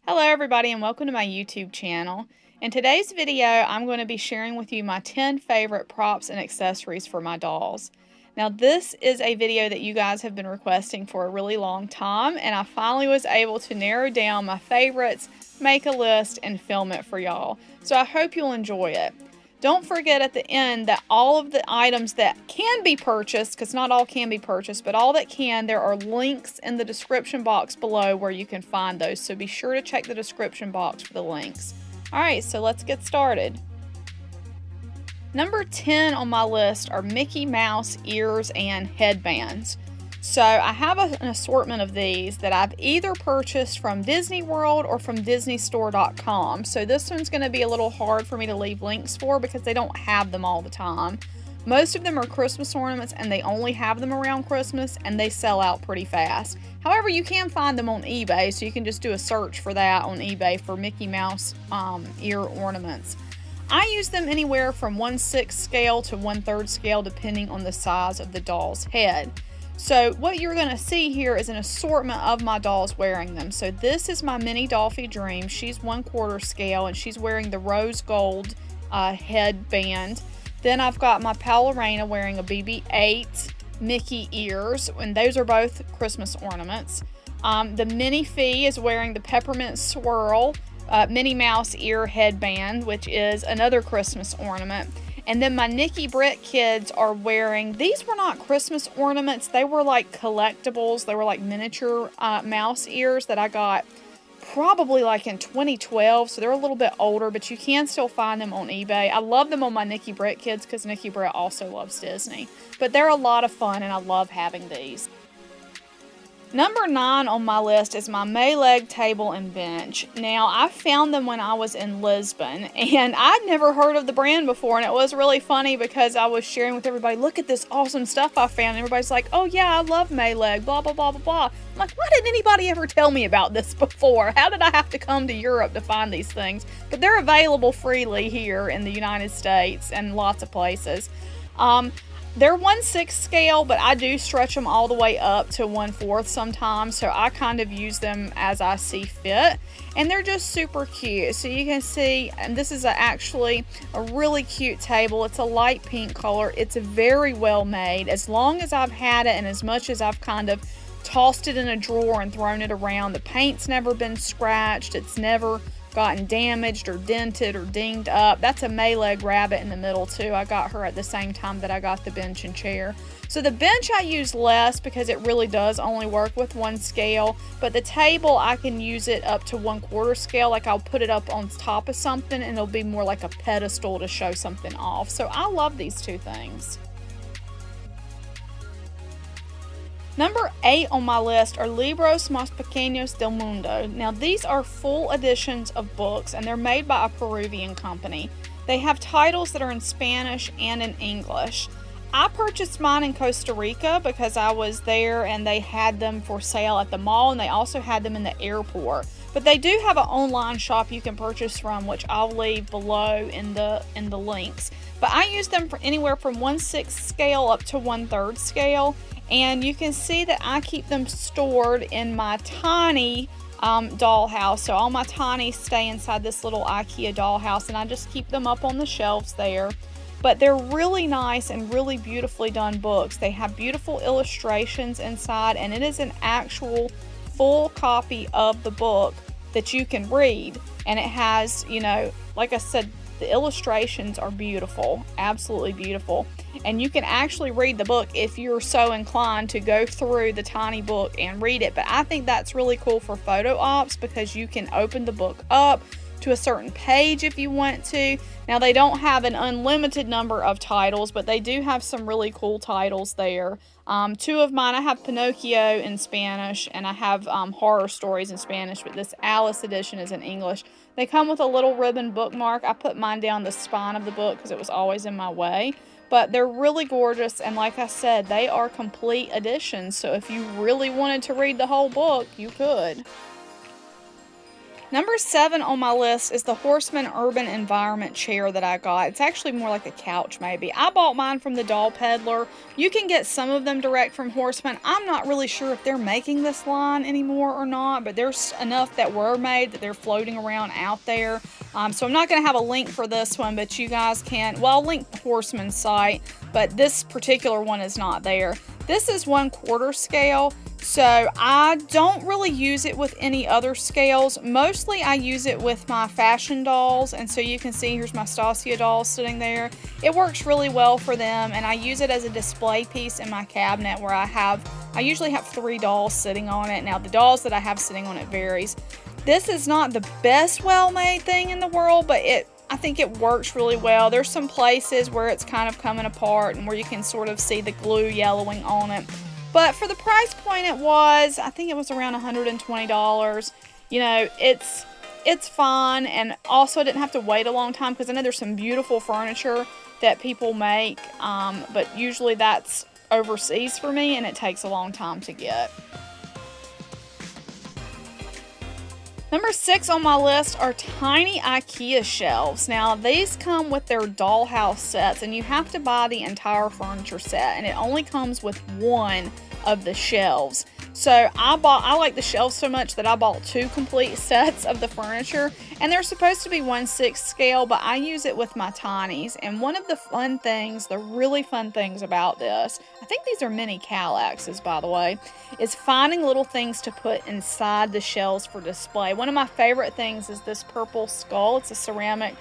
Hello everybody and welcome to my YouTube channel. In today's video, I'm going to be sharing with you my 10 favorite props and accessories for my dolls. Now this is a video that you guys have been requesting for a really long time, and I finally was able to narrow down my favorites, make a list, and film it for y'all. So I hope you'll enjoy it. Don't forget at the end that all of the items that can be purchased, because not all can be purchased, but all that can, there are links in the description box below where you can find those. So be sure to check the description box for the links. Alright, so let's get started. Number 10 on my list are Mickey Mouse ears and headbands. So I have an assortment of these that I've either purchased from Disney World or from DisneyStore.com. So this one's going to be a little hard for me to leave links for because they don't have them all the time. Most of them are Christmas ornaments and they only have them around Christmas and they sell out pretty fast. However, you can find them on eBay, so you can just do a search for that on eBay for Mickey Mouse ear ornaments. I use them anywhere from 1/6 scale to 1/3 scale depending on the size of the doll's head. So what you're going to see here is an assortment of my dolls wearing them. So this is my mini Duffy Dream. She's 1/4 scale and she's wearing the rose gold headband. Then I've got my Palorena wearing a BB-8 Mickey ears, and those are both Christmas ornaments. The Mini Fee is wearing the Peppermint Swirl Minnie Mouse ear headband, which is another Christmas ornament. And then my Nikki Britt kids are wearing, these were not Christmas ornaments, they were like collectibles. They were like miniature mouse ears that I got probably like in 2012, so they're a little bit older, but you can still find them on eBay. I love them on my Nikki Britt kids because Nikki Britt also loves Disney. But they're a lot of fun and I love having these. Number 9 on my list is my Maileg table and bench. Now, I found them when I was in Lisbon, and I'd never heard of the brand before, and it was really funny because I was sharing with everybody, look at this awesome stuff I found, and everybody's like, oh yeah, I love Maileg, blah, blah, blah, blah, blah. I'm like, why didn't anybody ever tell me about this before? How did I have to come to Europe to find these things? But they're available freely here in the United States and lots of places. They're 1/6 scale, but I do stretch them all the way up to 1/4 sometimes, so I kind of use them as I see fit. And they're just super cute. So you can see, and this is actually a really cute table. It's a light pink color. It's very well made. As long as I've had it and as much as I've kind of tossed it in a drawer and thrown it around, the paint's never been scratched. It's never gotten damaged or dented or dinged up. That's a Maileg rabbit in the middle too. I got her at the same time that I got the bench and chair. So the bench I use less because it really does only work with 1 scale, but the table I can use it up to 1/4 scale. Like I'll put it up on top of something and it'll be more like a pedestal to show something off. So I love these two things. Number 8 on my list are Libros más Pequeños del Mundo. Now these are full editions of books and they're made by a Peruvian company. They have titles that are in Spanish and in English. I purchased mine in Costa Rica because I was there and they had them for sale at the mall, and they also had them in the airport. But they do have an online shop you can purchase from, which I'll leave below in the links. But I use them for anywhere from 1/6 scale up to 1/3 scale. And you can see that I keep them stored in my tiny dollhouse. So all my tinies stay inside this little Ikea dollhouse, and I just keep them up on the shelves there. But they're really nice and really beautifully done books. They have beautiful illustrations inside, and it is an actual full copy of the book that you can read. And it has, you know, like I said, the illustrations are beautiful, absolutely beautiful. And you can actually read the book if you're so inclined to go through the tiny book and read it. But I think that's really cool for photo ops because you can open the book up to a certain page if you want to. Now they don't have an unlimited number of titles, but they do have some really cool titles there. 2 of mine, I have Pinocchio in Spanish and I have horror stories in Spanish, but this Alice edition is in English. They come with a little ribbon bookmark. I put mine down the spine of the book because it was always in my way. But they're really gorgeous, and like I said, they are complete editions, so if you really wanted to read the whole book, you could. Number 7 on my list is the HorSman Urban Environment chair that I got. It's actually more like a couch maybe. I bought mine from the Doll Peddler. You can get some of them direct from HorSman. I'm not really sure if they're making this line anymore or not, but there's enough that were made that they're floating around out there. So I'm not going to have a link for this one, but you guys can, well, I'll link the HorSman site, but this particular one is not there. This is 1/4 scale. So I don't really use it with any other scales. Mostly I use it with my fashion dolls, and so you can see here's my Stasia doll sitting there. It works really well for them, and I use it as a display piece in my cabinet where I usually have 3 dolls sitting on it. Now the dolls that I have sitting on it varies. This is not the best well-made thing in the world, but I think it works really well. There's some places where it's kind of coming apart and where you can sort of see the glue yellowing on it. But for the price point I think it was around $120. You know, it's fun, and also I didn't have to wait a long time because I know there's some beautiful furniture that people make, but usually that's overseas for me and it takes a long time to get. Number 6 on my list are tiny Ikea shelves. Now these come with their dollhouse sets, and you have to buy the entire furniture set, and it only comes with one of the shelves. So I like the shelves so much that I bought 2 complete sets of the furniture, and they're supposed to be 1/6 scale, but I use it with my tinies. And one of the really fun things about this, I think these are mini Kallaxes by the way, is finding little things to put inside the shelves for display. One of my favorite things is this purple skull. It's a ceramic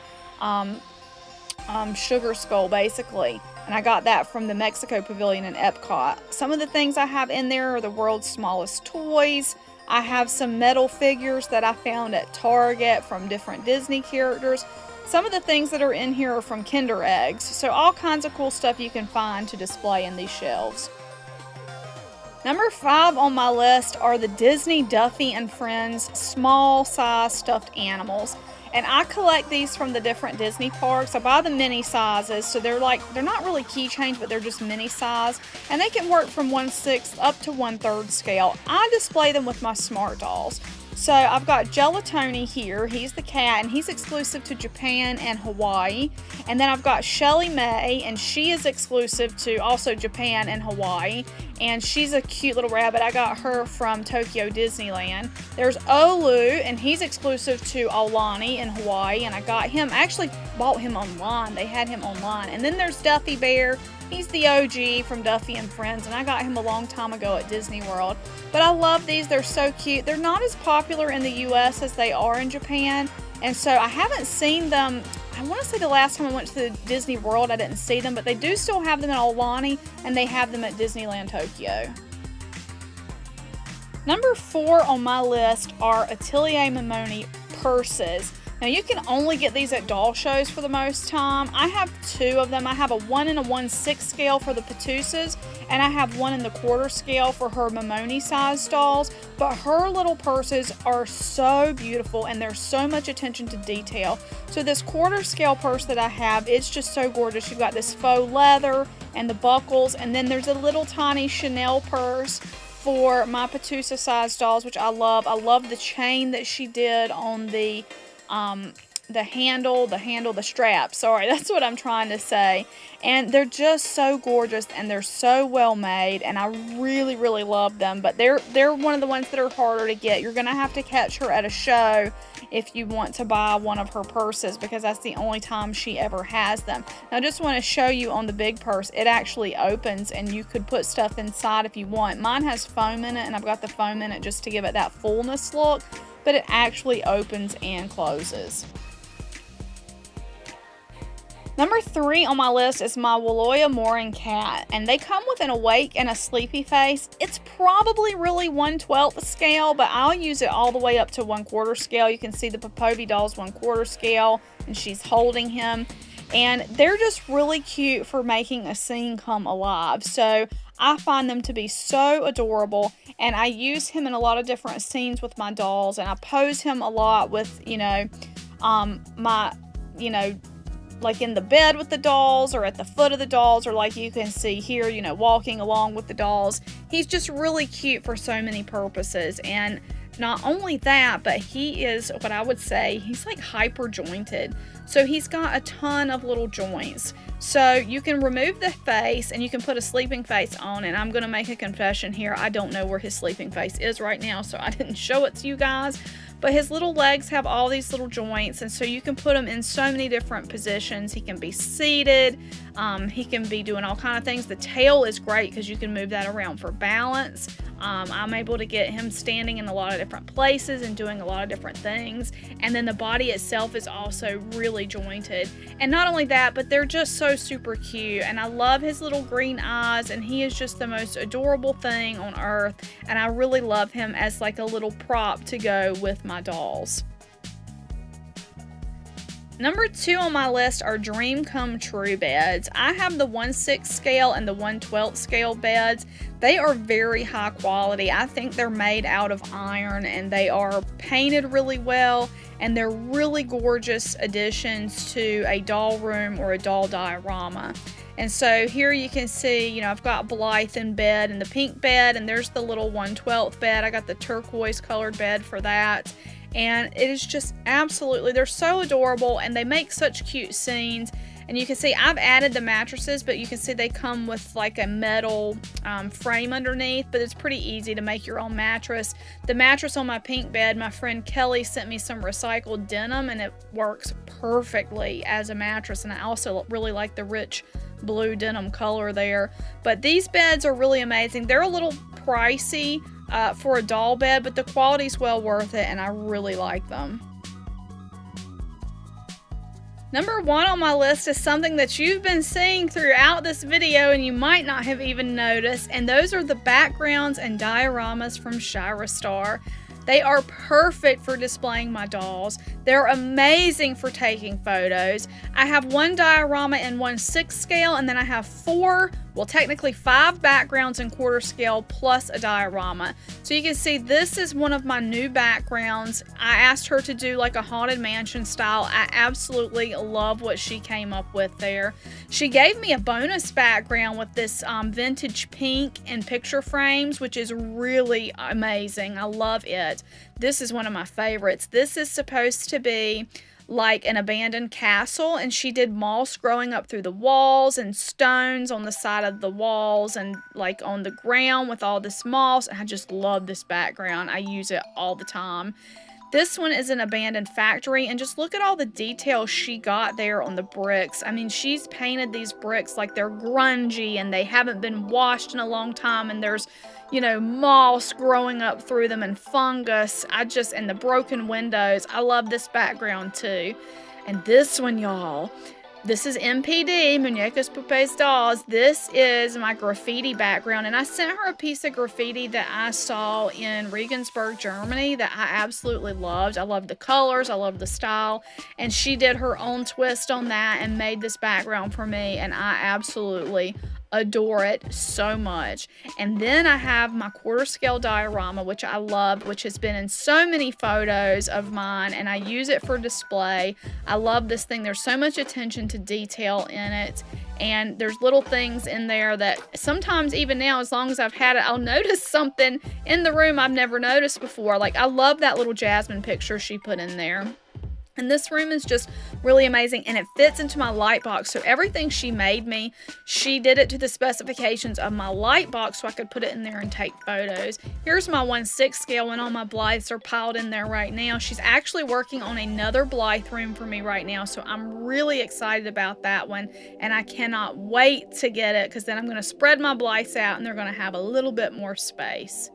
sugar skull basically, and I got that from the Mexico Pavilion in Epcot. Some of the things I have in there are the world's smallest toys. I have some metal figures that I found at Target from different Disney characters. Some of the things that are in here are from Kinder Eggs, so all kinds of cool stuff you can find to display in these shelves. Number 5 on my list are the Disney Duffy and Friends small size stuffed animals. And I collect these from the different Disney parks. I buy the mini sizes, so they're not really keychains, but they're just mini size. And they can work from 1/6 up to 1/3 scale. I display them with my smart dolls. So I've got Gelatoni here. He's the cat, and he's exclusive to Japan and Hawaii. And then I've got Shelly May, and she is exclusive to also Japan and Hawaii. And she's a cute little rabbit. I got her from Tokyo Disneyland. There's Olu, and he's exclusive to Aulani in Hawaii. And I got him, I actually bought him online. They had him online. And then there's Duffy Bear. He's the OG from Duffy and Friends, and I got him a long time ago at Disney World. But I love these. They're so cute. They're not as popular in the US as they are in Japan, and so I haven't seen them. I want to say the last time I went to the Disney World, I didn't see them, but they do still have them in Aulani, and they have them at Disneyland Tokyo. Number 4 on my list are Atelier Momoni purses. Now you can only get these at doll shows for the most time. I have 2 of them. I have a 1 and a 1/6 scale for the Patusas, and I have 1 in the 1/4 scale for her Momoni size dolls. But her little purses are so beautiful, and there's so much attention to detail. So this 1/4 scale purse that I have, it's just so gorgeous. You've got this faux leather and the buckles, and then there's a little tiny Chanel purse for my Patusa size dolls, which I love. I love the chain that she did on the strap. Sorry, that's what I'm trying to say. And they're just so gorgeous, and they're so well made, and I really, really love them. But they're one of the ones that are harder to get. You're going to have to catch her at a show if you want to buy one of her purses, because that's the only time she ever has them. Now I just want to show you on the big purse, it actually opens, and you could put stuff inside if you want. Mine has foam in it, and I've got the foam in it just to give it that fullness look, but it actually opens and closes. Number 3 on my list is my Walloya Morring Cat, and they come with an awake and a sleepy face. It's probably really 1/12 scale, but I'll use it all the way up to 1/4 scale. You can see the Popobi doll's 1/4 scale, and she's holding him. And they're just really cute for making a scene come alive. So I find them to be so adorable, and I use him in a lot of different scenes with my dolls, and I pose him a lot with, like in the bed with the dolls, or at the foot of the dolls, or like you can see here, walking along with the dolls. He's just really cute for so many purposes, and Not only that, but he is what I would say, he's like hyper jointed. So he's got a ton of little joints. So you can remove the face and you can put a sleeping face on. And I'm going to make a confession here. I don't know where his sleeping face is right now, so I didn't show it to you guys. But his little legs have all these little joints, and so you can put him in so many different positions. He can be seated. He can be doing all kind of things. The tail is great because you can move that around for balance. I'm able to get him standing in a lot of different places and doing a lot of different things. And then the body itself is also really jointed. And not only that, but they're just so super cute. And I love his little green eyes, and he is just the most adorable thing on earth. And I really love him as like a little prop to go with my dolls. Number 2 on my list are Dream Come True beds. I have the 1/6 scale and the 1/12 scale beds. They are very high quality. I think they're made out of iron, and they are painted really well, and they're really gorgeous additions to a doll room or a doll diorama. And so here you can see, you know, I've got Blythe in bed and the pink bed, and there's the little 1/12 bed. I got the turquoise colored bed for that. And it is just absolutely, they're so adorable, and they make such cute scenes. And you can see I've added the mattresses, but you can see they come with like a metal frame underneath, but it's pretty easy to make your own mattress. The mattress on my pink bed, my friend Kelly sent me some recycled denim, and it works perfectly as a mattress. And I also really like the rich blue denim color there. But these beds are really amazing. They're a little pricey for a doll bed, but the quality's well worth it, and I really like them. Number 1 on my list is something that you've been seeing throughout this video and you might not have even noticed, and those are the backgrounds and dioramas from ShairaStar. They are perfect for displaying my dolls. They're amazing for taking photos. I have one diorama in 1/6 scale, and then I have 4, well technically 5 backgrounds in 1/4 scale plus a diorama. So you can see this is one of my new backgrounds. I asked her to do like a haunted mansion style. I absolutely love what she came up with there. She gave me a bonus background with this vintage pink and picture frames, which is really amazing. I love it. This is one of my favorites. This is supposed to be like an abandoned castle, and she did moss growing up through the walls and stones on the side of the walls and like on the ground with all this moss. I just love this background. I use it all the time. This one is an abandoned factory, and just look at all the details she got there on the bricks. I mean, she's painted these bricks like they're grungy and they haven't been washed in a long time, and there's, you know, moss growing up through them and fungus. And the broken windows. I love this background too. And this one, y'all, this is MPD, Muñecas Pupes Dolls. This is my graffiti background, and I sent her a piece of graffiti that I saw in Regensburg, Germany that I absolutely loved. I love the colors, I love the style, and she did her own twist on that and made this background for me, and I absolutely adore it so much. And then I have my 1/4 scale diorama, which I loved, which has been in so many photos of mine, and I use it for display. I love this thing. There's so much attention to detail in it, and there's little things in there that sometimes even now, as long as I've had it, I'll notice something in the room I've never noticed before. Like, I love that little Jasmine picture she put in there. And this room is just really amazing, and it fits into my light box. So everything she made me, she did it to the specifications of my light box so I could put it in there and take photos. Here's my 1/6 scale, and all my Blythes are piled in there right now. She's actually working on another Blythe room for me right now, so I'm really excited about that one, and I cannot wait to get it, because then I'm going to spread my Blythes out and they're going to have a little bit more space.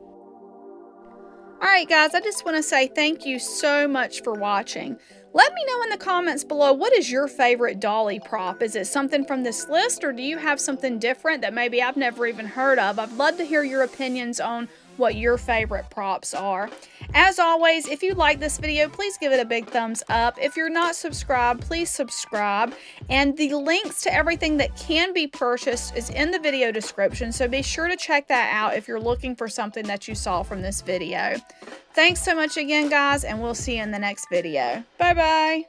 Alright guys, I just want to say thank you so much for watching. Let me know in the comments below, what is your favorite dolly prop? Is it something from this list, or do you have something different that maybe I've never even heard of? I'd love to hear your opinions on what your favorite props are. As always, if you like this video, please give it a big thumbs up. If you're not subscribed, please subscribe. And the links to everything that can be purchased is in the video description, so be sure to check that out if you're looking for something that you saw from this video. Thanks so much again, guys, and we'll see you in the next video. Bye-bye.